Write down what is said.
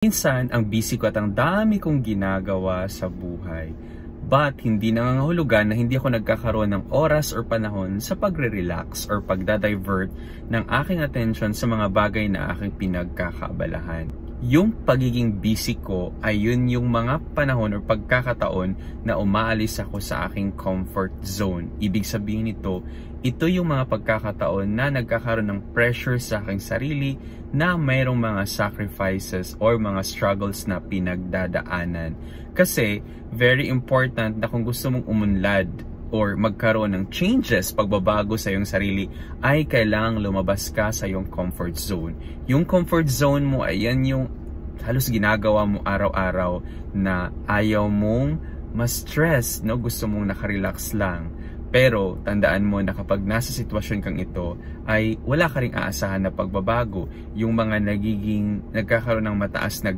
Minsan, ang busy ko at ang dami kong ginagawa sa buhay. But hindi nangangahulugan na hindi ako nagkakaroon ng oras or panahon sa pagre-relax or pagdadivert ng aking attention sa mga bagay na aking pinagkakaabalahan. Yung pagiging busy ko ay yun yung mga panahon or pagkakataon na umaalis ako sa aking comfort zone. Ibig sabihin nito, ito yung mga pagkakataon na nagkakaroon ng pressure sa aking sarili na mayroong mga sacrifices or mga struggles na pinagdadaanan. Kasi very important na kung gusto mong umunlad or magkaroon ng changes, pagbabago sa iyong sarili, ay kailangang lumabas ka sa iyong comfort zone. Yung comfort zone mo ay yan yung halos ginagawa mo araw-araw na ayaw mong ma-stress, no? Gusto mong nakarelax lang. Pero tandaan mo na kapag nasa sitwasyon kang ito, ay wala ka ring aasahan na pagbabago. Yung mga nagkakaroon ng mataas na